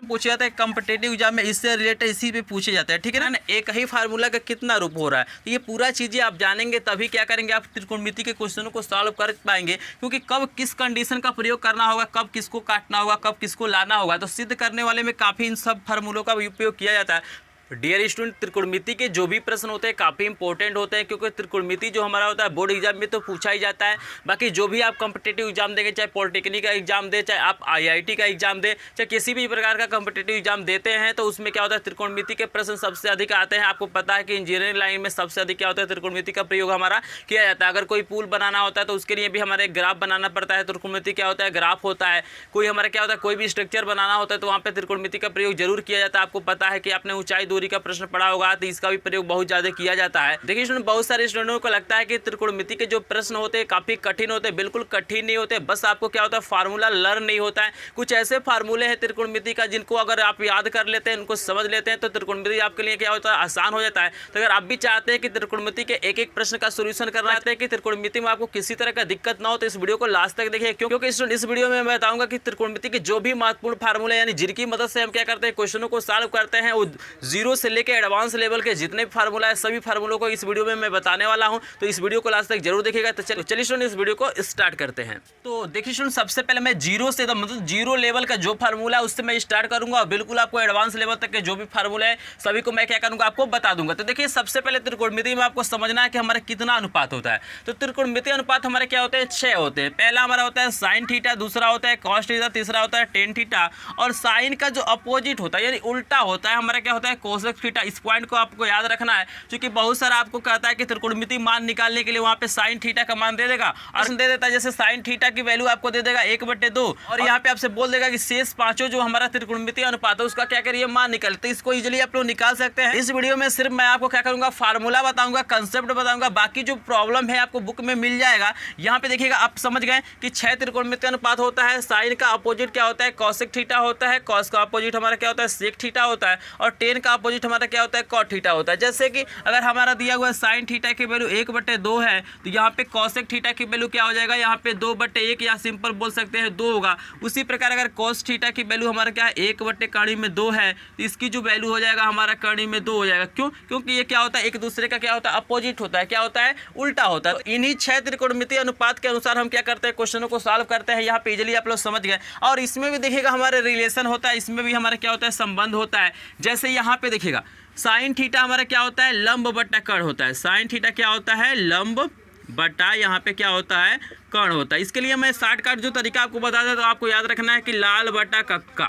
पूछे जाता है कॉम्पिटिटिव एग्जाम में, इससे रिलेटेड इसी पे पूछे जाते हैं, ठीक है ना। एक ही फार्मूला का कितना रूप हो रहा है, तो ये पूरा चीज़ें आप जानेंगे तभी क्या करेंगे, आप त्रिकोणमिति के क्वेश्चनों को सॉल्व कर पाएंगे। क्योंकि कब किस कंडीशन का प्रयोग करना होगा, कब किसको काटना होगा, कब किसको लाना होगा, तो सिद्ध करने वाले में काफ़ी इन सब फार्मूलों का उपयोग किया जाता है। डियर स्टूडेंट, त्रिकोणमिति के जो भी प्रश्न होते हैं काफ़ी इंपॉर्टेंट होते हैं, क्योंकि त्रिकोणमिति जो हमारा होता है बोर्ड एग्जाम में तो पूछा ही जाता है। बाकी जो भी आप कॉम्पिटिटिव एग्जाम देंगे, चाहे पॉलिटेक्निक का एग्जाम दे, चाहे आप IIT का एग्जाम दे, चाहे किसी भी प्रकार का कॉम्पिटिटिव एग्जाम देते हैं, तो उसमें क्या होता है त्रिकोणमिति के प्रश्न सबसे अधिक आते हैं। आपको पता है कि इंजीनियरिंग लाइन में सबसे अधिक क्या होता है त्रिकोणमिति का प्रयोग हमारा किया जाता है। अगर कोई पुल बनाना होता है तो उसके लिए भी हमारे एक ग्राफ बनाना पड़ता है, त्रिकोणमिति क्या होता है ग्राफ होता है। कोई हमारा क्या होता है कोई भी स्ट्रक्चर बनाना होता है तो वहाँ पर त्रिकोणमिति का प्रयोग जरूर किया जाता है। आपको पता है कि आपने ऊंचाई दूरी का प्रश्न पढ़ा होगा, तो इसका भी प्रयोग बहुत ज्यादा किया जाता है। देखिए स्टूडेंट, बहुत सारे स्टूडेंटों को लगता है कि त्रिकोणमिति के जो प्रश्न होते हैं काफी कठिन होते हैं। बिल्कुल कठिन नहीं होते, बस आपको क्या होता है फार्मूला लर्न नहीं होता है। कुछ ऐसे फार्मूले हैं त्रिकोणमिति का जिनको अगर आप याद कर लेते हैं, उनको समझ लेते हैं, तो त्रिकोणमिति आपके लिए क्या होता है आसान हो जाता है। तो अगर आप भी चाहते हैं कि त्रिकोणमिति के एक एक प्रश्न का सोल्यूशन करना चाहते हैं कि त्रिकोणमिति में आपको किसी तरह का दिक्कत ना हो, तो इस वीडियो को लास्ट तक देखिए। क्योंकि स्टूडेंट इस वीडियो में मैं बताऊंगा कि त्रिकोणमिति के जो भी महत्वपूर्ण फार्मूले यानी जिनकी मदद से हम क्या करते हैं क्वेश्चनों को सॉल्व करते हैं, वो जीरो से लेकर एडवांस लेवल के जितने फार्मूला है सभी फार्मूलों को इस वीडियो में मैं बताने वाला हूं। तो इस वीडियो को लास्ट तक जरूर देखिएगा। तो चलिए स्टूडेंट इस वीडियो को स्टार्ट करते हैं। तो देखिए स्टूडेंट, सबसे पहले मैं जीरो से मतलब जीरो लेवल का जो फार्मूला है उससे मैं स्टार्ट करूंगा और बिल्कुल आपको एडवांस लेवल तक के जो भी फार्मूला है सभी को मैं क्या करूंगा आपको बता दूंगा। तो देखिए सबसे पहले त्रिकोणमिति में आपको समझना है कि हमारा कितना अनुपात होता है। तो त्रिकोणमिति अनुपात हमारे क्या होते हैं 6 होते हैं। पहला हमारा होता है साइन थीटा, दूसरा होता है कॉस थीटा, तीसरा होता है टेन थीटा, और साइन का जो अपोजिट होता है यानी उल्टा होता है हमारा क्या होता है कोसेक थीटा। इस पॉइंट को आपको याद रखना है, क्योंकि बहुत सारा आपको कहता है कि त्रिकोणमिति मान निकालने के लिए वहां पे साइन थीटा का मान दे देगा और दे देता है, जैसे साइन थीटा की वैल्यू आपको दे देगा 1/2 और यहाँ पे आपसे बोल देगा कि शेष पांचों जो हमारा त्रिकोणमिति अनुपात है उसका क्या करिए मान निकाल। तो इसको इजीली आप लोग निकाल सकते हैं। इस वीडियो में सिर्फ मैं आपको क्या करूंगा फार्मूला बताऊंगा, कंसेप्ट बताऊंगा, बाकी जो प्रॉब्लम है आपको बुक में मिल जाएगा। यहाँ पे देखिएगा आप समझ गए कि 6 त्रिकोणमिति अनुपात होता है। साइन का अपोजिट क्या होता है कॉसेक थीटा होता है, कॉस का अपोजिट हमारा क्या होता है सेक थीटा होता है, और टेन का अपोजिट हमारा क्या होता है कॉट थीटा होता है। जैसे कि अगर हमारा दिया हुआ साइन थीटा की वैल्यू 1/2 है, तो यहाँ पे कॉसेक थीटा की वैल्यू क्या हो जाएगा यहाँ पे 2/1 या सिंपल बोल सकते हैं 2 होगा। उसी प्रकार अगर कॉस थीटा की वैल्यू हमारा क्या है 1/2 है, तो इसकी जो वैल्यू हो जाएगा हमारा कड़ी में 2 हो जाएगा। क्यों? क्योंकि ये क्या होता है एक दूसरे का क्या होता है अपोजिट होता है, क्या होता है उल्टा होता है। तो इन्हीं 6 त्रिकोणमिति अनुपात के अनुसार हम क्या करते हैं क्वेश्चनों को सॉल्व करते हैं। यहाँ पे इजीली आप लोग समझ गए। और इसमें भी देखिएगा हमारे रिलेशन होता है, इसमें भी हमारा क्या होता है संबंध होता है। जैसे यहाँ पे देखिएगा साइन थीटा हमारा क्या होता है लंब बटा कर्ण होता है। साइन थीटा क्या होता है लंब बटा यहाँ पे क्या होता है कर्ण होता है। इसके लिए मैं शॉर्टकट जो तरीका आपको बता दें तो आपको याद रखना है कि लाल बटा कक्का,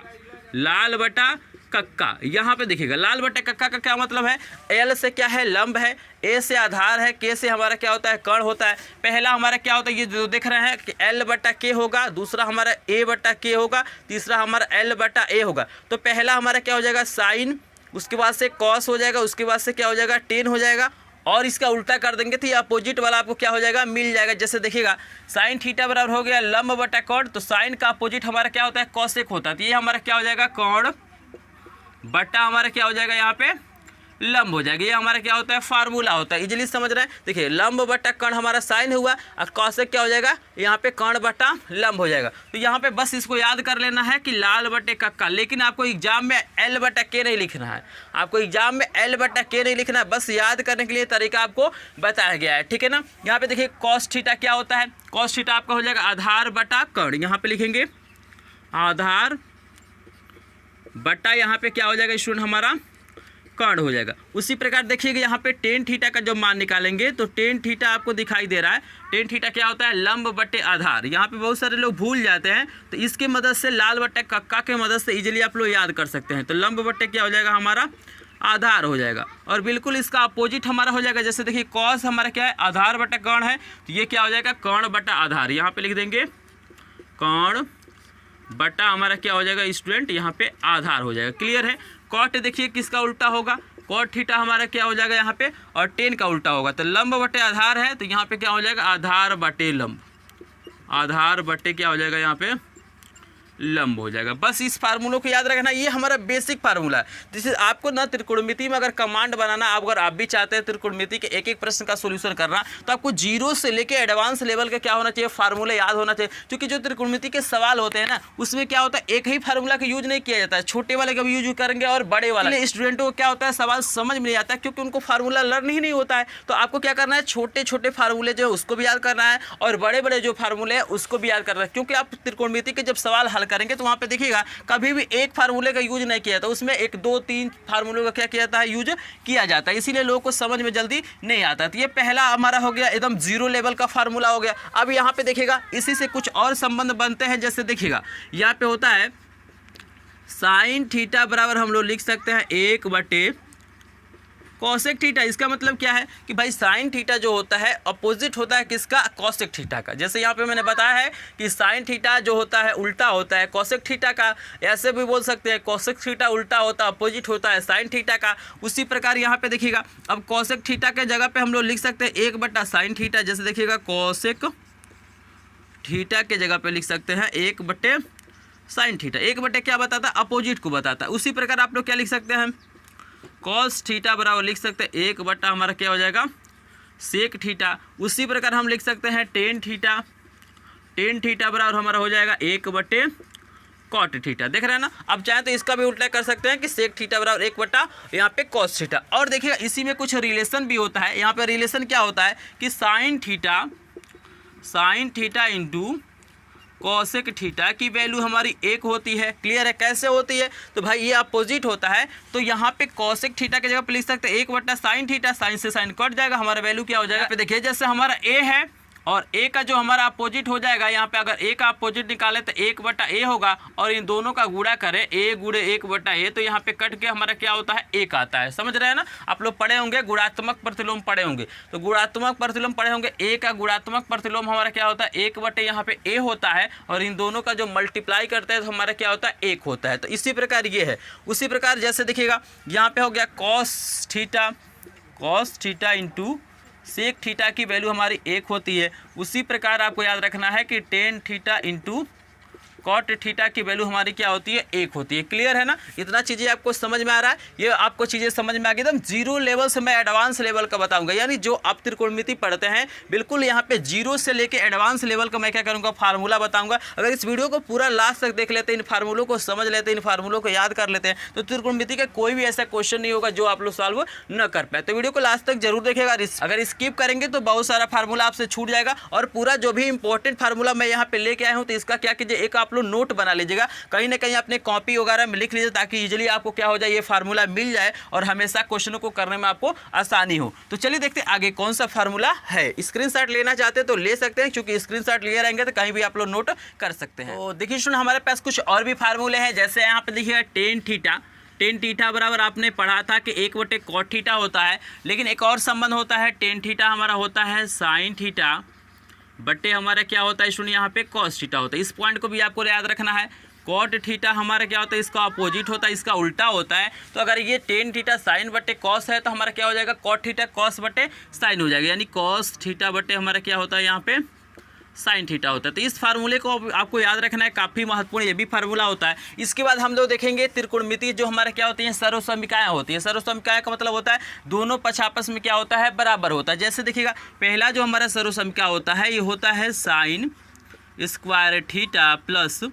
लाल बटा कक्का। यहाँ पे देखिएगा लाल बटा कक्का का क्या मतलब है, एल से क्या है लंब है, ए से आधार है, के से हमारा क्या होता है कर्ण होता है। पहला हमारा क्या होता है ये जो देख रहे हैं कि एल बटा के होगा, दूसरा हमारा ए बटा के होगा, तीसरा हमारा एल बटा ए होगा। तो पहला हमारा क्या हो जाएगा साइन, उसके बाद से कॉस हो जाएगा, उसके बाद से क्या हो जाएगा टेन हो जाएगा, और इसका उल्टा कर देंगे तो ये अपोजिट वाला आपको क्या हो जाएगा मिल जाएगा। जैसे देखिएगा साइन थीटा बराबर हो गया लंब बटा कर्ण, तो साइन का अपोजिट हमारा क्या होता है कॉसेक होता है। तो ये हमारा क्या हो जाएगा कर्ण बटा हमारा क्या हो जाएगा यहाँ पे लंब हो जाएगा। ये हमारा क्या होता है फार्मूला होता है, इजीली समझ रहे हैं। देखिए लंब बटा कर्ण हमारा साइन हुआ और कॉसेक क्या हो जाएगा यहाँ पे कर्ण बटा लंब हो जाएगा। तो यहाँ पे बस इसको याद कर लेना है कि लाल बटे कक्का, लेकिन आपको एग्जाम में एल बटा के नहीं लिखना है, आपको एग्जाम में एल बटा के नहीं लिखना है, बस याद करने के लिए तरीका आपको बताया गया है, ठीक है ना। यहाँ पे देखिए कॉस थीटा क्या होता है, कॉस थीटा आपका हो जाएगा आधार बटा कर्ण, यहाँ पे लिखेंगे आधार बटा यहाँ पे क्या हो जाएगा स्टूडेंट हमारा कर्ण हो जाएगा। उसी प्रकार देखिएगा यहाँ पे टेन थीटा का जब मान निकालेंगे तो टेन थीटा आपको दिखाई दे रहा है, टेन थीटा क्या होता है लंब बटे आधार। यहाँ पे बहुत सारे लोग भूल जाते हैं, तो इसके मदद से लाल बटे कक्का के मदद से इजीली आप लोग याद कर सकते हैं। तो लंब बटे क्या हो जाएगा हमारा आधार हो जाएगा, और बिल्कुल इसका अपोजिट हमारा हो जाएगा। जैसे देखिए कॉस हमारा क्या है आधार बटा कर्ण है, तो ये क्या हो जाएगा कर्ण बटा आधार। यहाँ पे लिख देंगे कर्ण बटा हमारा क्या हो जाएगा स्टूडेंट यहाँ पे आधार हो जाएगा। क्लियर है। कॉट देखिए किसका उल्टा होगा, कॉट थीटा हमारा क्या हो जाएगा यहाँ पे, और टेन का उल्टा होगा। तो लंब बटे आधार है, तो यहाँ पे क्या हो जाएगा आधार बटे लंब, आधार बटे क्या हो जाएगा यहाँ पे लंब हो जाएगा। बस इस फार्मूलों को याद रखना, ये हमारा बेसिक फार्मूला है। जैसे आपको ना त्रिकोणमिति में अगर कमांड बनाना, अगर आप भी चाहते हैं त्रिकोणमिति के एक एक प्रश्न का सोल्यूशन करना, तो आपको जीरो से लेके एडवांस लेवल का क्या होना चाहिए, फार्मूला याद होना चाहिए। क्योंकि जो त्रिकोणमिति के सवाल होते हैं ना, उसमें क्या होता है, एक ही फार्मूला का यूज नहीं किया जाता है, छोटे वाले का भी यूज करेंगे और बड़े वाले। स्टूडेंटों को क्या होता है, सवाल समझ में नहीं आता है क्योंकि उनको फार्मूला लर्न ही नहीं होता है। तो आपको क्या करना है, छोटे छोटे फार्मूले जो है उसको भी याद करना है और बड़े बड़े जो फार्मूले हैं उसको भी याद करना है। क्योंकि आप त्रिकोणमिति के जब सवाल हल करेंगे तो वहाँ पे देखिएगा कभी भी एक फार्मूले का यूज नहीं किया जाता, उसमें 1, 2, 3 फार्मूलों का क्या किया जाता है, यूज किया जाता है। इसीलिए लोगों को समझ में जल्दी नहीं आता। तो ये पहला हमारा हो गया, एकदम जीरो लेवल का फार्मूला हो गया। अब यहाँ पे देखिएगा इसी से कुछ और संबंध बनते हैं। जैसे देखिएगा यहाँ पे होता है साइन थीटा बराबर हम लोग लिख सकते हैं 1/cos थीटा। इसका मतलब क्या है कि भाई साइन थीटा जो होता है अपोजिट होता है किसका, कॉसेक थीटा का। जैसे यहाँ पे मैंने बताया है कि साइन थीटा जो होता है उल्टा होता है कॉसेक थीटा का, ऐसे भी बोल सकते हैं कॉसेक थीटा उल्टा होता है, अपोजिट होता है साइन थीटा का। उसी प्रकार यहाँ पे देखिएगा अब कॉसेक थीटा के जगह पे हम लोग लिख सकते हैं 1/sin थीटा। जैसे देखिएगा कॉसेक थीटा के जगह पे लिख सकते हैं 1/sin थीटा। 1/ क्या बताता है, अपोजिट को बताता है। उसी प्रकार आप लोग क्या लिख सकते हैं, कॉस थीटा बराबर लिख सकते हैं 1/ हमारा क्या हो जाएगा, सेक थीटा। उसी प्रकार हम लिख सकते हैं टेन थीटा। टेन थीटा बराबर हमारा हो जाएगा 1/cot थीटा। देख रहे हैं ना। अब चाहे तो इसका भी उल्टा कर सकते हैं कि सेक थीटा बराबर 1/ यहाँ पे कॉस थीटा। और देखिएगा इसी में कुछ रिलेशन भी होता है। यहाँ पे रिलेशन क्या होता है कि sine theta into cosec theta की वैल्यू हमारी 1 होती है। क्लियर है, कैसे होती है, तो भाई ये अपोजिट होता है तो यहाँ पे कॉसेक थीटा की जगह पे लिख सकते हैं 1/sin थीटा। साइन से साइन कट जाएगा, हमारा वैल्यू क्या हो जाएगा, पे देखिए जैसे हमारा a है और a का जो हमारा अपोजिट हो जाएगा, यहाँ पे अगर a का अपोजिट निकाले तो 1/a होगा और इन दोनों का गुणा करें a गुणे 1/a तो यहाँ पे कट के हमारा क्या होता है, 1 आता है। समझ रहे हैं ना। आप लोग पढ़े होंगे गुणात्मक प्रतिलोम पढ़े होंगे, तो गुणात्मक प्रतिलोम पढ़े होंगे। a का गुणात्मक प्रतिलोम हमारा क्या होता है, 1/, यहाँ पे a होता है और इन दोनों का जो मल्टीप्लाई करते हैं तो हमारा क्या होता है, 1 होता है। तो इसी प्रकार ये है। उसी प्रकार जैसे देखिएगा यहाँ पे हो गया cos theta into sec theta की वैल्यू हमारी 1 होती है। उसी प्रकार आपको याद रखना है कि tan theta into cot theta की वैल्यू हमारी क्या होती है, 1 होती है। क्लियर है ना। इतना चीज़ें आपको समझ में आ रहा है। ये आपको चीज़ें समझ में आ गई। एकदम जीरो लेवल से मैं एडवांस लेवल का बताऊंगा। यानी जो आप त्रिकोणमिति पढ़ते हैं बिल्कुल यहाँ पे जीरो से लेके एडवांस लेवल का मैं क्या करूँगा, फार्मूला बताऊँगा। अगर इस वीडियो को पूरा लास्ट तक देख लेते हैं, इन फार्मूलों को समझ लेते हैं, इन फार्मूलों को याद कर लेते हैं, तो त्रिकोणमिति का कोई भी ऐसा क्वेश्चन नहीं होगा जो आप लोग सॉल्व न कर पाए। तो वीडियो को लास्ट तक जरूर देखेगा। अगर स्किप करेंगे तो बहुत सारा फार्मूला आपसे छूट जाएगा। और पूरा जो भी इंपॉर्टेंट फार्मूला मैं यहाँ पे लेके आया हूँ, तो इसका क्या कीजिए, एक आप लोग नोट बना लीजिएगा, कहीं ना कहीं अपने कॉपी वगैरह में लिख लीजिए ताकि इजीली आपको क्या हो जाए, ये फार्मूला मिल जाए और हमेशा क्वेश्चनों को करने में आपको आसानी हो। तो चलिए देखते हैं आगे कौन सा फार्मूला है। स्क्रीनशॉट लेना चाहते हैं तो ले सकते हैं, क्योंकि स्क्रीनशॉट लिए रहेंगे तो कहीं भी आप लोग नोट कर सकते हैं। तो देखिए स्टूडेंट, हमारे पास कुछ और भी फार्मूले हैं। जैसे यहाँ पे देखिएगा टेन थीटा बराबर आपने पढ़ा था कि 1/cot थीटा होता है। लेकिन एक और संबंध होता है, टेन थीटा हमारा होता है साइन थीटा बटे हमारा क्या होता है स्टूडेंट, यहाँ पे कॉस थीटा होता है। इस पॉइंट को भी आपको याद रखना है। कॉट थीटा हमारा क्या होता है, इसका अपोजिट होता है, इसका उल्टा होता है। तो अगर ये टेन थीटा साइन बटे कॉस है तो हमारा क्या हो जाएगा, कॉट थीटा कॉस बटे साइन हो जाएगा। यानी कॉस थीटा बटे हमारा क्या होता है, यहाँ पे साइन थीटा होता है। तो इस फार्मूले को आपको याद रखना है, काफ़ी महत्वपूर्ण ये भी फार्मूला होता है। इसके बाद हम लोग देखेंगे त्रिकोणमिति जो हमारे क्या होती हैं, सर्वसमीकाएँ होती है। सर्वसमीकाएँ का मतलब होता है दोनों पक्ष आपस में क्या होता है, बराबर होता है। जैसे देखिएगा पहला जो हमारा सर्वसमीका होता है ये होता है sine square theta plus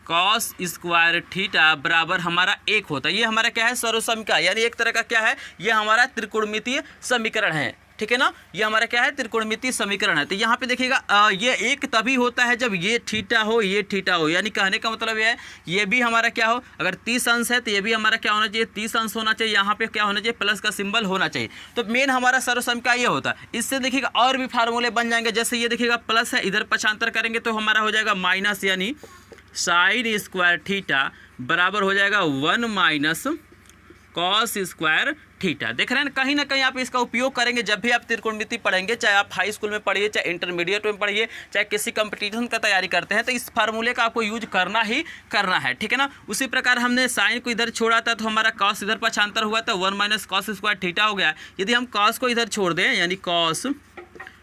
cos square theta बराबर हमारा 1 होता है। ये हमारा क्या है, सर्वसमीका, यानी एक तरह का क्या है, ये हमारा त्रिकोणमितीय समीकरण है। ठीक है ना। ये हमारा क्या है, त्रिकोणमितीय समीकरण है। तो यहाँ पे देखिएगा ये एक तभी होता है जब ये थीटा हो, ये थीटा हो। यानी कहने का मतलब ये है, ये भी हमारा क्या हो, अगर 30 अंश है तो ये भी हमारा क्या होना चाहिए, 30 अंश होना चाहिए। यहाँ पे क्या होना चाहिए, प्लस का सिंबल होना चाहिए। तो मेन हमारा सर्वसमीका ये होता है। इससे देखिएगा और भी फार्मूले बन जाएंगे। जैसे ये देखिएगा प्लस है, इधर पक्षांतर करेंगे तो हमारा हो जाएगा माइनस, यानी साइन स्क्वायर थीटा बराबर हो जाएगा 1 माइनस कॉस स्क्वायर थीटा। देख रहे हैं कहीं ना कहीं आप इसका उपयोग करेंगे जब भी आप त्रिकोणमिति पढ़ेंगे, चाहे आप हाई स्कूल में पढ़िए, चाहे इंटरमीडिएट में पढ़िए, चाहे किसी कंपटीशन का तैयारी करते हैं, तो इस फार्मूले का आपको यूज करना ही करना है। ठीक है ना। उसी प्रकार हमने साइन को इधर छोड़ा था तो हमारा कॉस इधर पक्षांतर हुआ था, 1 माइनस कॉस स्क्वायर थीटा हो गया। यदि हम कॉस को इधर छोड़ दें, यानी कॉस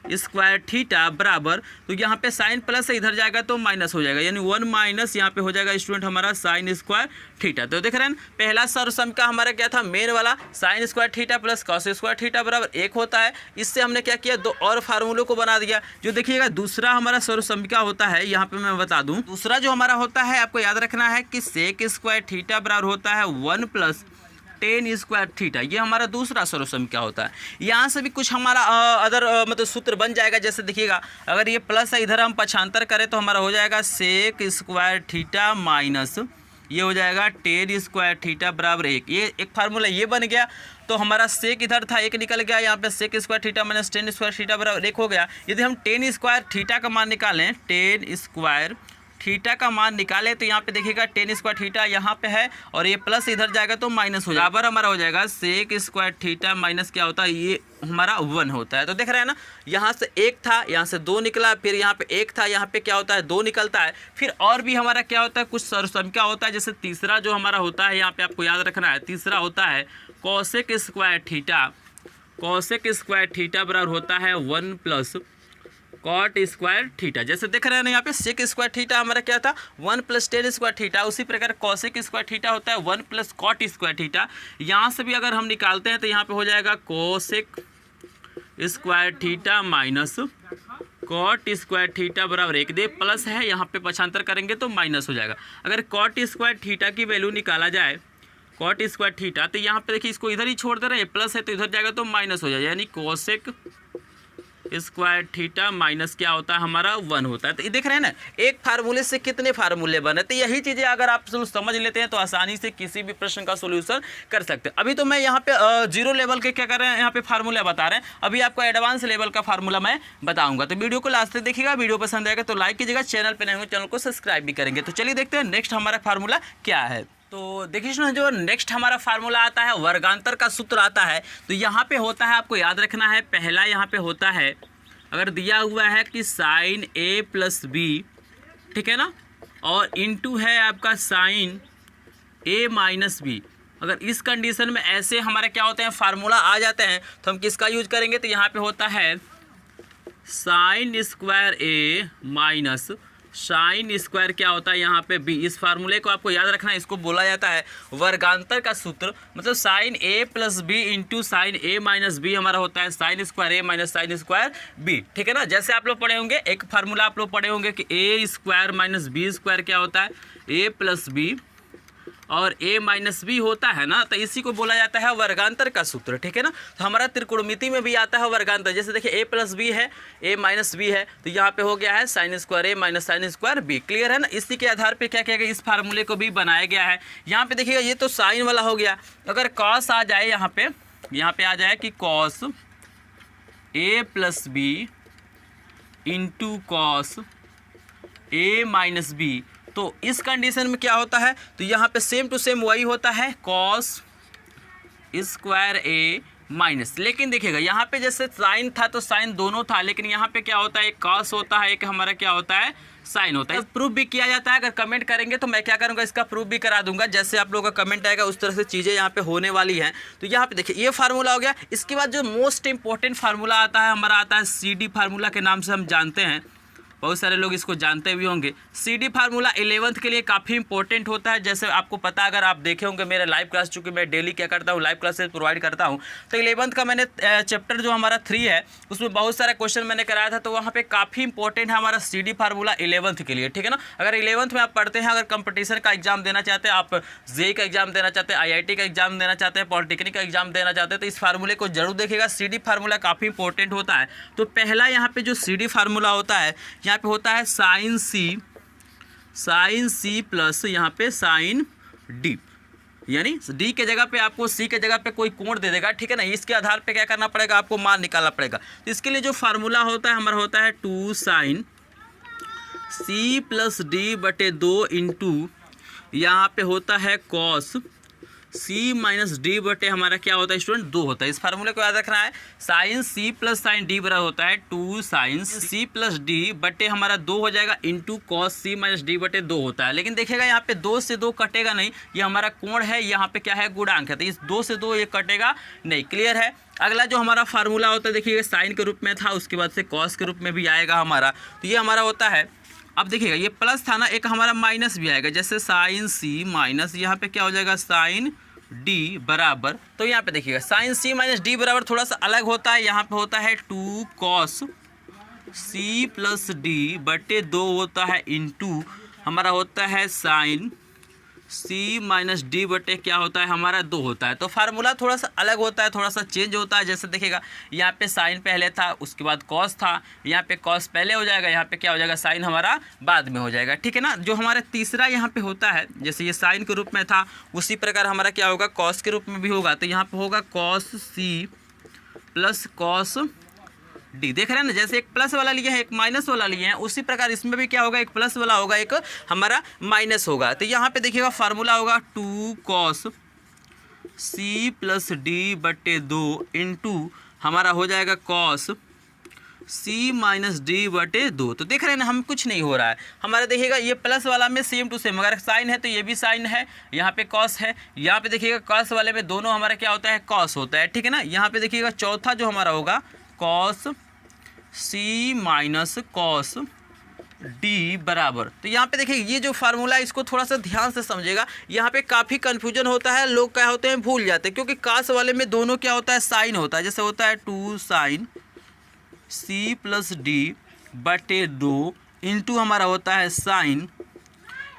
स्क्वायर थीटा बराबर, तो यहाँ पे साइन प्लस है, इधर जाएगा तो माइनस हो जाएगा, यानी 1 माइनस यहाँ पे हो जाएगा स्टूडेंट हमारा साइन स्क्वायर थीटा। तो देख रहे हैं पहला सर्वसम हमारा क्या था, मेन वाला sine square theta plus cos square theta बराबर 1 होता है। इससे हमने क्या किया, दो और फार्मूलों को बना दिया। जो देखिएगा दूसरा हमारा सर्वसमिका होता है, यहाँ पे मैं बता दूं, दूसरा जो हमारा होता है आपको याद रखना है कि सेक स्क्वायर थीटा बराबर होता है 1 प्लस टेन स्क्वायर थीटा। ये हमारा दूसरा सर्वसमिका होता है। यहाँ से भी कुछ हमारा अदर मतलब सूत्र बन जाएगा। जैसे देखिएगा अगर ये प्लस है, इधर हम पक्षांतर करें तो हमारा हो जाएगा सेक स्क्वायर थीटा माइनस ये हो जाएगा टेन स्क्वायर थीटा बराबर 1। ये एक फार्मूला ये बन गया। तो हमारा सेक इधर था 1 निकल गया, यहाँ पे sec square theta minus tan square theta बराबर 1 हो गया। यदि हम टेन स्क्वायर थीटा का मान निकालें, टेन स्क्वायर थीटा का मान निकाले तो यहाँ पे देखिएगा टेन स्क्वायर थीटा यहाँ पे है और ये प्लस इधर जाएगा तो माइनस हो जाएगा। बराबर हमारा हो जाएगा सेक स्क्वायर थीटा माइनस क्या होता है, ये हमारा 1 होता है। तो देख रहे हैं ना, यहाँ से 1 था, यहाँ से 2 निकला, फिर यहाँ पे 1 था, यहाँ पे क्या होता है 2 निकलता है। फिर और भी हमारा क्या होता है, कुछ सर्वसमिका होता है। जैसे तीसरा जो हमारा होता है, यहाँ पे आपको याद रखना है, तीसरा होता है cosec square theta. Cosec square theta बराबर होता है 1 प्लस कॉट स्क्वायर थीटा। जैसे देख रहे हैं ना, यहाँ पे सेक स्क्वायर थीटा हमारा क्या था 1 प्लस टेन स्क्वायर थीटा। उसी प्रकार कॉसेक स्क्वायर थीटा होता है 1 प्लस कॉट स्क्वायर थीटा। यहाँ से भी अगर हम निकालते हैं तो यहाँ पे हो जाएगा cosec square theta minus cot square theta बराबर 1। दे प्लस है, यहाँ पे पक्षांतर करेंगे तो माइनस हो जाएगा। अगर कॉट स्क्वायर थीटा की वैल्यू निकाला जाए, कॉट स्क्वायर थीटा, तो यहाँ पे देखिए इसको इधर ही छोड़ दे रहे हैं, प्लस है तो इधर जाएगा तो माइनस हो जाएगा, यानी कोसेक स्क्वायर थीटा माइनस क्या होता है हमारा 1 होता है। तो ये देख रहे हैं ना, एक फार्मूले से कितने फार्मूले बने। तो यही चीज़ें अगर आप समझ लेते हैं तो आसानी से किसी भी प्रश्न का सोल्यूशन कर सकते हैं। अभी तो मैं यहाँ पे 0 लेवल के क्या कर रहे हैं, यहाँ पे फार्मूला बता रहे हैं। अभी आपको एडवांस लेवल का फार्मूला मैं बताऊंगा। तो वीडियो को लास्ट तक देखिएगा। वीडियो पसंद आएगा तो लाइक कीजिएगा, चैनल पर नए हो चैनल को सब्सक्राइब भी करेंगे। तो चलिए देखते हैं नेक्स्ट हमारा फार्मूला क्या है। तो देखिए सुनो, जो नेक्स्ट हमारा फार्मूला आता है वर्गांतर का सूत्र आता है। तो यहाँ पे होता है, आपको याद रखना है, पहला यहाँ पे होता है, अगर दिया हुआ है कि साइन ए प्लस बी, ठीक है ना, और इनटू है आपका साइन ए माइनस बी। अगर इस कंडीशन में ऐसे हमारे क्या होते हैं फार्मूला आ जाते हैं तो हम किसका यूज करेंगे, तो यहाँ पे होता है साइन स्क्वायर ए माइनस साइन स्क्वायर क्या होता है यहाँ पे बी। इस फार्मूले को आपको याद रखना है, इसको बोला जाता है वर्गांतर का सूत्र। मतलब साइन ए प्लस बी इंटू साइन ए माइनस बी हमारा होता है साइन स्क्वायर ए माइनस साइन स्क्वायर बी, ठीक है ना। जैसे आप लोग पढ़े होंगे, एक फार्मूला आप लोग पढ़े होंगे कि ए स्क्वायर माइनस बी स्क्वायर क्या होता है, ए प्लस बी और a माइनस बी होता है ना। तो इसी को बोला जाता है वर्गांतर का सूत्र, ठीक है ना। तो हमारा त्रिकोणमिति में भी आता है वर्गांतर। जैसे देखिए a प्लस बी है, a माइनस बी है, तो यहाँ पे हो गया है sine square a minus sine square b. Clear है ना। इसी के आधार पे क्या किया गया, इस फार्मूले को भी बनाया गया है। यहाँ पे देखिएगा ये तो साइन वाला हो गया। अगर कॉस आ जाए, यहाँ पे आ जाए कि cos a plus b into cos a minus b, तो इस कंडीशन में क्या होता है, तो यहाँ पे सेम टू सेम वही होता है कॉस स्क्वायर ए माइनस। लेकिन देखिएगा यहाँ पे जैसे साइन था तो साइन दोनों था, लेकिन यहाँ पे क्या होता है, एक कॉस होता है, एक हमारा क्या होता है साइन होता है। प्रूफ भी किया जाता है। अगर कमेंट करेंगे तो मैं क्या करूँगा, इसका प्रूफ भी करा दूंगा। जैसे आप लोगों का कमेंट आएगा उस तरह से चीज़ें यहाँ पे होने वाली हैं। तो यहाँ पे देखिए ये फार्मूला हो गया। इसके बाद जो मोस्ट इंपॉर्टेंट फार्मूला आता है हमारा, आता है CD फार्मूला के नाम से हम जानते हैं। बहुत सारे लोग इसको जानते भी होंगे। CD फार्मूला 11th के लिए काफ़ी इंपॉर्टेंट होता है। जैसे आपको पता, अगर आप देखे होंगे मेरे लाइव क्लास, चूँकि मैं डेली क्या करता हूँ लाइव क्लासेस प्रोवाइड करता हूँ, तो 11th का मैंने चैप्टर जो हमारा 3 है उसमें बहुत सारा क्वेश्चन मैंने कराया था। तो वहाँ पे काफ़ी इंपॉर्टेंट है हमारा CD फार्मूला 11th के लिए, ठीक है ना। अगर 11th में आप पढ़ते हैं, अगर कंपटीशन का एग्जाम देना चाहते हैं, आप JEE का एग्जाम देना चाहते हैं, IIT का एग्जाम देना चाहते हैं, पॉलिटेक्निक का एग्जाम देना चाहते हैं, तो इस फार्मूले को जरूर देखिएगा। CD फार्मूला काफ़ी इंपॉर्टेंट होता है। तो पहला यहाँ पे जो CD फार्मूला होता है, यहाँ पे होता है साइन सी प्लस यहाँ पे साइन डी, यानी डी के जगह पे आपको सी के जगह पे कोई कोण दे देगा, ठीक है ना। इसके आधार पे क्या करना पड़ेगा, आपको मान निकालना पड़ेगा। तो इसके लिए जो फार्मूला होता है हमारा होता है 2 साइन C प्लस डी बटे 2 इंटू यहाँ पे होता है कॉस सी माइनस डी बटे हमारा क्या होता है स्टूडेंट 2 होता है। इस फार्मूले को याद रखना है, sine c plus sine d बराबर होता है 2 साइन सी प्लस डी बटे हमारा 2 हो जाएगा इंटू कॉस सी माइनस डी बटे 2 होता है। लेकिन देखिएगा यहाँ पे 2 से 2 कटेगा नहीं, ये हमारा कोण है, यहाँ पे क्या है गुणांक है, तो इस 2 से 2 ये कटेगा नहीं। क्लियर है। अगला जो हमारा फार्मूला होता है देखिएगा साइन के रूप में था, उसके बाद से कॉस के रूप में भी आएगा हमारा, तो ये हमारा होता है। अब देखिएगा ये प्लस था ना, एक हमारा माइनस भी आएगा, जैसे साइन सी माइनस यहाँ पे क्या हो जाएगा साइन डी बराबर, तो यहाँ पे देखिएगा साइन सी माइनस डी बराबर थोड़ा सा अलग होता है, यहाँ पे होता है 2 कॉस सी प्लस डी बटे 2 होता है इंटू हमारा होता है साइन सी माइनस डी बटे क्या होता है हमारा 2 होता है। तो फार्मूला थोड़ा सा अलग होता है, थोड़ा सा चेंज होता है। जैसे देखिएगा यहाँ पे साइन पहले था, उसके बाद कॉस था, यहाँ पे कॉस पहले हो जाएगा, यहाँ पे क्या हो जाएगा साइन हमारा बाद में हो जाएगा। ठीक है ना। जो हमारा तीसरा यहाँ पे होता है, जैसे ये साइन के रूप में था, उसी प्रकार हमारा क्या होगा कॉस के रूप में भी होगा, तो यहाँ पे होगा cos c plus cos d. देख रहे हैं ना, जैसे एक प्लस वाला लिए हैं एक माइनस वाला लिए हैं, उसी प्रकार इसमें भी क्या होगा एक प्लस वाला होगा एक हमारा माइनस होगा। तो यहाँ पे देखिएगा फार्मूला होगा 2 कॉस सी प्लस डी बटे 2 इंटू हमारा हो जाएगा कॉस सी माइनस डी बटे 2। तो देख रहे हैं ना, हम कुछ नहीं हो रहा है हमारा। देखिएगा ये प्लस वाला में सेम टू सेम, अगर साइन है तो ये भी साइन है, यहाँ पे कॉस है, यहाँ पे देखिएगा कॉस वाले में दोनों हमारा क्या होता है कॉस होता है। ठीक है ना। यहाँ पे देखिएगा चौथा जो हमारा होगा कॉस सी माइनस कॉस डी बराबर, तो यहाँ पे देखिए ये जो फार्मूला है इसको थोड़ा सा ध्यान से समझिएगा, यहाँ पे काफ़ी कन्फ्यूजन होता है, लोग क्या होते हैं भूल जाते हैं, क्योंकि कॉस वाले में दोनों क्या होता है साइन होता है, जैसे होता है 2 साइन सी प्लस डी बटे 2 इंटू हमारा होता है साइन,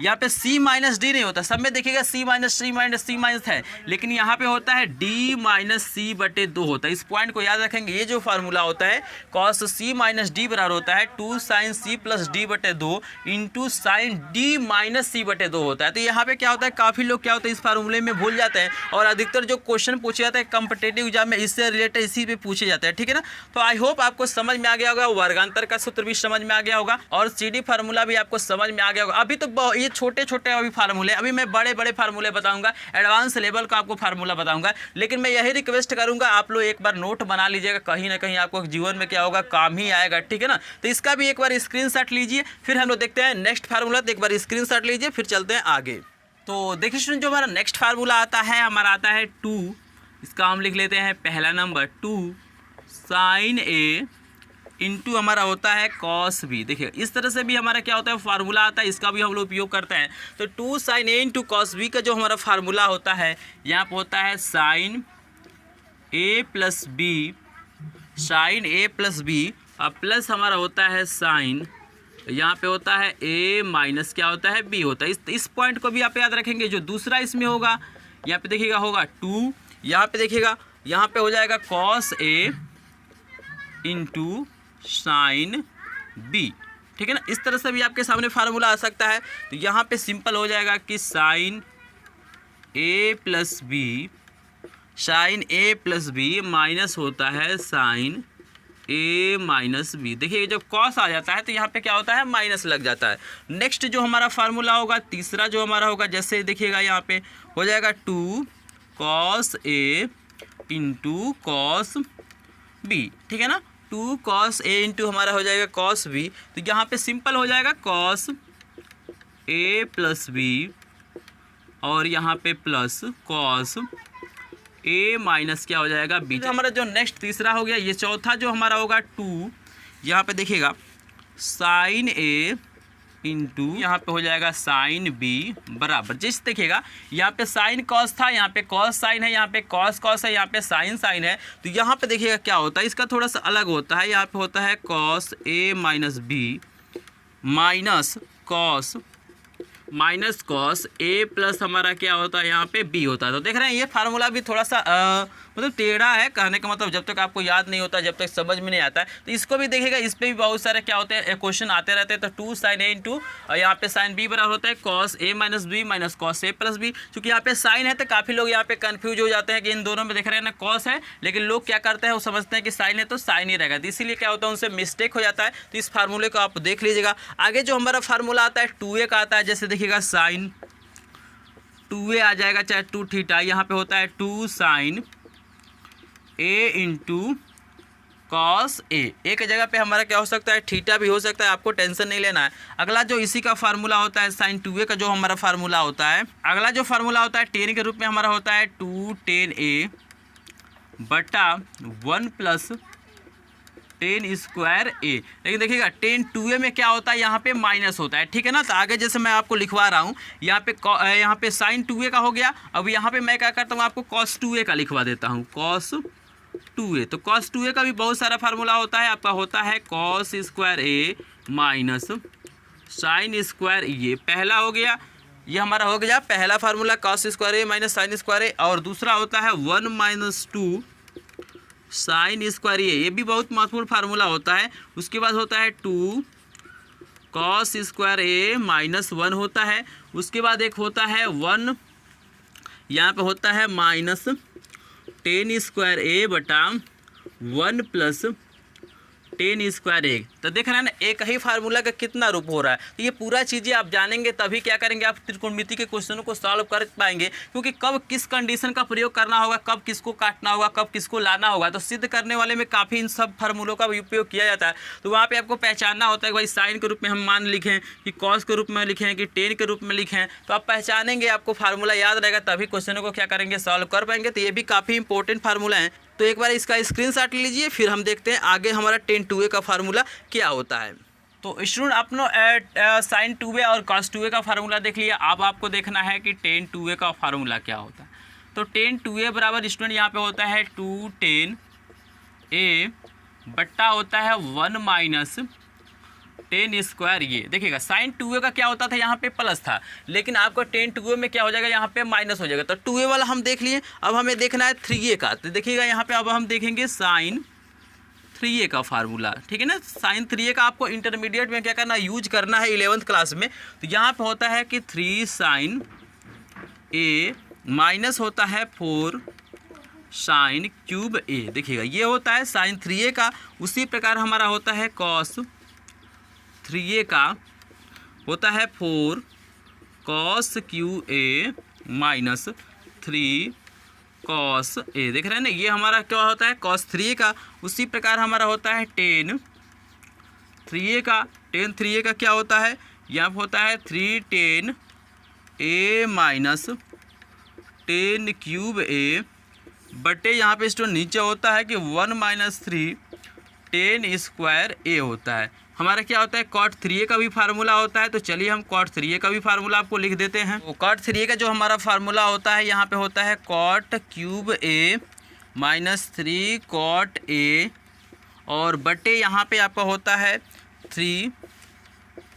यहाँ पे सी माइनस डी नहीं होता, सब में देखिएगा सी माइनस है, लेकिन यहाँ पे होता है डी माइनस सी बटे 2 होता है। इस पॉइंट को याद रखेंगे। ये जो फार्मूला होता है कॉस सी माइनस डी बराबर होता है 2 साइन सी प्लस डी बटे 2 इंटू साइन डी माइनस सी बटे 2 होता है। तो यहाँ पे क्या होता है काफ़ी लोग क्या होता है इस फार्मूले में भूल जाते हैं, और अधिकतर जो क्वेश्चन पूछे जाते हैं कॉम्पिटेटिव एग्जाम में इससे रिलेटेड इसी पे पूछे जाते हैं। ठीक है ना। तो आई होप आपको समझ में आ गया होगा, वर्गांतर का सूत्र भी समझ में आ गया होगा, और सी डी फार्मूला भी आपको समझ में आ गया होगा। अभी तो ये छोटे छोटे अभी फार्मूले, अभी मैं बड़े बड़े फार्मूले बताऊंगा, एडवांस लेवल का आपको फार्मूला बताऊंगा, लेकिन मैं यही रिक्वेस्ट करूंगा आप लोग एक बार नोट बना लीजिएगा, कहीं ना कहीं आपको जीवन में क्या होगा काम ही आएगा। ठीक है ना। तो इसका भी एक बार स्क्रीनशॉट लीजिए, फिर हम लोग देखते हैं नेक्स्ट फार्मूला। तो एक बार स्क्रीनशॉट लीजिए, फिर चलते हैं आगे। तो देखिए स्टूडेंट, जो हमारा नेक्स्ट फार्मूला आता है हमारा आता है 2, इसका हम लिख लेते हैं पहला नंबर 2 साइन ए इंटू हमारा होता है कॉस बी। देखिए इस तरह से भी हमारा क्या होता है फार्मूला आता है, इसका भी हम लोग उपयोग करते हैं। तो 2 साइन ए इंटू कॉस बी का जो हमारा फार्मूला होता है, यहाँ पर होता है साइन ए प्लस बी, साइन ए प्लस बी, और प्लस हमारा होता है साइन, यहाँ पे होता है ए माइनस क्या होता है बी होता है। इस पॉइंट को भी आप याद रखेंगे। जो दूसरा इसमें होगा यहाँ पे देखिएगा होगा 2, यहाँ पे देखिएगा यहाँ पे हो जाएगा cos A into sine B. ठीक है ना। इस तरह से भी आपके सामने फार्मूला आ सकता है। तो यहाँ पे सिंपल हो जाएगा कि साइन ए प्लस बी, साइन ए प्लस बी माइनस होता है साइन ए माइनस बी। देखिए जब कॉस आ जाता है तो यहाँ पे क्या होता है माइनस लग जाता है। नेक्स्ट जो हमारा फार्मूला होगा तीसरा जो हमारा होगा, जैसे देखिएगा यहाँ पे हो जाएगा 2 cos A into cos B. ठीक है ना। 2 कॉस ए इंटू हमारा हो जाएगा कॉस बी। तो यहाँ पे सिंपल हो जाएगा कॉस ए प्लस बी, और यहाँ पे प्लस कॉस ए माइनस क्या हो जाएगा बी। तो हमारा जो नेक्स्ट तीसरा हो गया, ये चौथा जो हमारा होगा 2, यहाँ पे देखिएगा साइन ए इंटू यहाँ पे हो जाएगा साइन बी बराबर, जैसे देखिएगा यहाँ पे साइन कॉस था, यहाँ पे कॉस साइन है, यहाँ पे कॉस कॉस है, यहाँ पे साइन साइन है। तो यहाँ पे देखिएगा क्या होता है, इसका थोड़ा सा अलग होता है। यहाँ पे होता है cos A minus B minus cos A plus हमारा क्या होता है यहाँ पे बी होता है। तो देख रहे हैं ये फार्मूला भी थोड़ा सा मतलब टेढ़ा है, कहने का मतलब जब तक आपको याद नहीं होता, जब तक समझ में नहीं आता है। तो इसको भी देखिएगा, इस पर भी बहुत सारे क्या होते हैं क्वेश्चन आते रहते हैं। तो 2 साइन ए इंटू और यहाँ पे साइन बी बराबर होता है cos A minus B minus cos A plus B. क्योंकि यहाँ पे साइन है तो काफ़ी लोग यहाँ पे कन्फ्यूज हो जाते हैं कि इन दोनों में देख रहे हैं ना कॉस है, लेकिन लोग क्या करते हैं वो समझते हैं कि साइन है तो साइन ही रहेगा, तो इसीलिए क्या होता है उनसे मिस्टेक हो जाता है। तो इस फार्मूले को आप देख लीजिएगा। आगे जो हमारा फार्मूला आता है 2a का आता है, जैसे देखिएगा साइन 2a आ जाएगा चाहे 2 थीटा, यहाँ पे होता है 2 sign a into cos A. एक जगह पे हमारा क्या हो सकता है, थीटा भी हो सकता है, आपको टेंशन नहीं लेना है। अगला जो इसी का फार्मूला होता है साइन 2a का जो हमारा फार्मूला होता है, अगला जो फार्मूला होता है टेन के रूप में हमारा होता है 2 tan a बटा 1 प्लस टेन स्क्वायर ए। लेकिन देखिएगा टेन 2a में क्या होता है, यहाँ पे माइनस होता है, ठीक है ना। तो आगे जैसे मैं आपको लिखवा रहा हूँ, यहाँ पे साइन 2a का हो गया। अब यहाँ पे मैं क्या करता हूँ, आपको कॉस 2a का लिखवा देता हूँ, कॉस 2a। तो कॉस 2a का भी बहुत सारा फार्मूला होता है, आपका होता है कॉस स्क्वायर ए माइनस साइन स्क्वायर ये। पहला हो गया, ये हमारा हो गया पहला फार्मूला कॉस स्क्वायर ए माइनस साइन स्क्वायर ए। और दूसरा होता है 1 माइनस 2 साइन स्क्वायर ये भी बहुत महत्वपूर्ण फार्मूला होता है। उसके बाद होता है 2 कॉस स्क्वायर ए माइनस 1 होता है। उसके बाद एक होता है 1, यहाँ पे होता है माइनस टेन स्क्वायर ए बटा 1 प्लस टेन स्क्वायर ए। तो देख रहे हैं ना, एक ही फार्मूला का कितना रूप हो रहा है। तो ये पूरा चीज़ें आप जानेंगे तभी क्या करेंगे, आप त्रिकोणमिति के क्वेश्चनों को सॉल्व कर पाएंगे। क्योंकि कब किस कंडीशन का प्रयोग करना होगा, कब किसको काटना होगा, कब किसको लाना होगा, तो सिद्ध करने वाले में काफ़ी इन सब फार्मूलों का भी उपयोग किया जाता है। तो वहाँ पर आपको पहचानना होता है कि भाई साइन के रूप में हम मान लिखें कि कॉस के रूप में लिखें कि टेन के रूप में लिखें। तो आप पहचानेंगे, आपको फार्मूला याद रहेगा, तभी क्वेश्चनों को क्या करेंगे, सॉल्व कर पाएंगे। तो ये भी काफ़ी इंपॉर्टेंट फार्मूला है। तो एक बार इसका स्क्रीनशॉट लीजिए, फिर हम देखते हैं आगे हमारा टेन 2a का फार्मूला क्या होता है। तो स्टूडेंट अपनो साइन 2a और कॉस 2a का फार्मूला देख लिया। अब आपको देखना है कि टेन 2a का फार्मूला क्या होता है। तो टेन 2a बराबर स्टूडेंट यहाँ पे होता है 2 tan a बट्टा होता है 1 माइनस टेन स्क्वायर ये। देखिएगा साइन 2a का क्या होता था, यहाँ पे प्लस था, लेकिन आपको टेन 2a में क्या हो जाएगा, यहाँ पे माइनस हो जाएगा। तो 2a वाला हम देख लिए। अब हमें देखना है 3a का। तो देखिएगा यहाँ पे अब हम देखेंगे साइन 3a का फार्मूला, ठीक है ना। साइन 3a का आपको इंटरमीडिएट में क्या करना, यूज करना है 11th क्लास में। तो यहाँ पे होता है कि 3 साइन a माइनस होता है 4 साइन क्यूब a। देखिएगा ये होता है साइन 3a का। उसी प्रकार हमारा होता है कॉस 3a का, होता है 4 cos cube A minus 3 cos A. देख रहे हैं ना, ये हमारा क्या होता है कॉस 3a का। उसी प्रकार हमारा होता है टेन 3a का। टेन 3a का क्या होता है, यहाँ पर होता है 3 tan a minus tan cube A बटे यहाँ पे स्टूडेंट नीचे होता है कि 1 माइनस 3 टेन स्क्वायर ए होता है। हमारा क्या होता है कॉट 3a का भी फार्मूला होता है। तो चलिए हम कॉट 3a का भी फार्मूला आपको लिख देते हैं। तो कॉट 3a का जो हमारा फार्मूला होता है, यहाँ पे होता है cot cube a minus 3 cot a और बटे यहाँ पे आपका होता है 3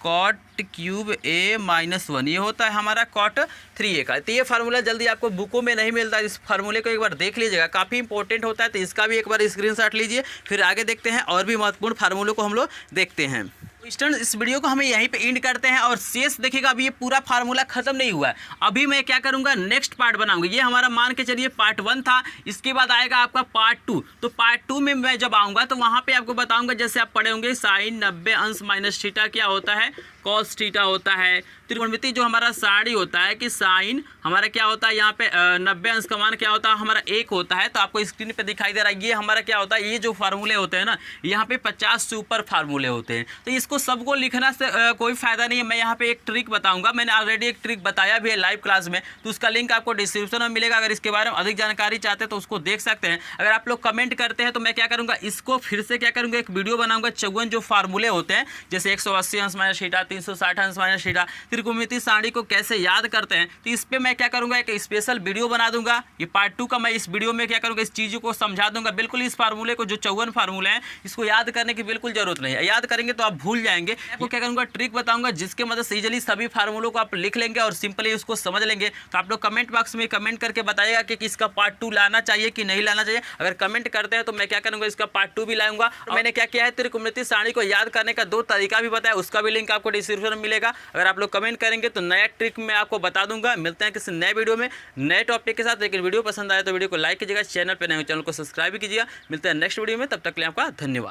कॉट क्यूब a माइनस 1। ये होता है हमारा कॉट 3a का। तो ये फार्मूला जल्दी आपको बुकों में नहीं मिलता है, इस फार्मूले को एक बार देख लीजिएगा, काफ़ी इंपॉर्टेंट होता है। तो इसका भी एक बार स्क्रीनशॉट लीजिए, फिर आगे देखते हैं और भी महत्वपूर्ण फार्मूलों को हम लोग देखते हैं। स्टूडेंट इस वीडियो को हमें यहीं पे एंड करते हैं और शेष देखिएगा, अभी ये पूरा फार्मूला खत्म नहीं हुआ है। अभी मैं क्या करूंगा, नेक्स्ट पार्ट बनाऊंगा। ये हमारा मान के चलिए पार्ट 1 था, इसके बाद आएगा आपका पार्ट 2। तो पार्ट 2 में मैं जब आऊँगा तो वहाँ पे आपको बताऊँगा, जैसे आप पढ़े होंगे साइन 90 अंश माइनस थीटा क्या होता है, कॉस थीटा होता है। त्रिकोणमिति जो हमारा साड़ी होता है कि साइन हमारा क्या होता है, यहाँ पे 90 अंश का मान क्या होता है हमारा 1 होता है। तो आपको स्क्रीन पे दिखाई दे रहा है, ये हमारा क्या होता है, ये जो फार्मूले होते हैं ना, यहाँ पे 50 से ऊपर फार्मूले होते हैं। तो इसको सबको लिखना से कोई फायदा नहीं है। मैं यहाँ पे एक ट्रिक बताऊंगा, मैंने ऑलरेडी एक ट्रिक बताया भी है लाइव क्लास में, तो उसका लिंक आपको डिस्क्रिप्शन में मिलेगा। अगर इसके बारे में अधिक जानकारी चाहते हैं तो उसको देख सकते हैं। अगर आप लोग कमेंट करते हैं तो मैं क्या करूँगा, इसको फिर से क्या करूँगा, एक वीडियो बनाऊंगा 54 जो फार्मूले होते हैं, जैसे 180 अंश माइनस थीटा, 360 अंश माइनस थीटा, त्रिकोणमिति सारणी को कैसे याद करते हैं। तो इस पर मैं क्या करूँगा, एक स्पेशल वीडियो बना दूंगा। ये पार्ट 2 का मैं इस वीडियो में क्या करूँगा, इस चीज़ों को समझा दूंगा। बिल्कुल इस फार्मूले को, जो 54 फार्मूले हैं, इसको याद करने की बिल्कुल जरूरत नहीं है। याद करेंगे तो आप भूल जाएंगे। आपको क्या करूँगा, ट्रिक बताऊंगा जिसके मदद से इजीली सभी फार्मूलों को आप लिख लेंगे और सिंपली उसको समझ लेंगे। तो आप लोग कमेंट बॉक्स में कमेंट करके बताइएगा कि इसका पार्ट 2 लाना चाहिए कि नहीं लाना चाहिए। अगर कमेंट करते हैं तो मैं क्या करूँगा, इसका पार्ट 2 भी लाऊंगा। और मैंने क्या किया है, त्रिकोणमिति सारणी को याद करने का 2 तरीका भी बताया, उसका भी लिंक आपको डिस्क्रिप्शन में मिलेगा। अगर आप लोग कमेंट करेंगे तो नया ट्रिक मैं आपको बता दूंगा। मिलते हैं किसी नए वीडियो में नए टॉपिक के साथ। लेकिन वीडियो पसंद आए तो वीडियो को लाइक कीजिएगा, चैनल पर नए हो चैनल को सब्सक्राइब कीजिएगा। मिलते हैं नेक्स्ट वीडियो में, तब तक के लिए आपका धन्यवाद।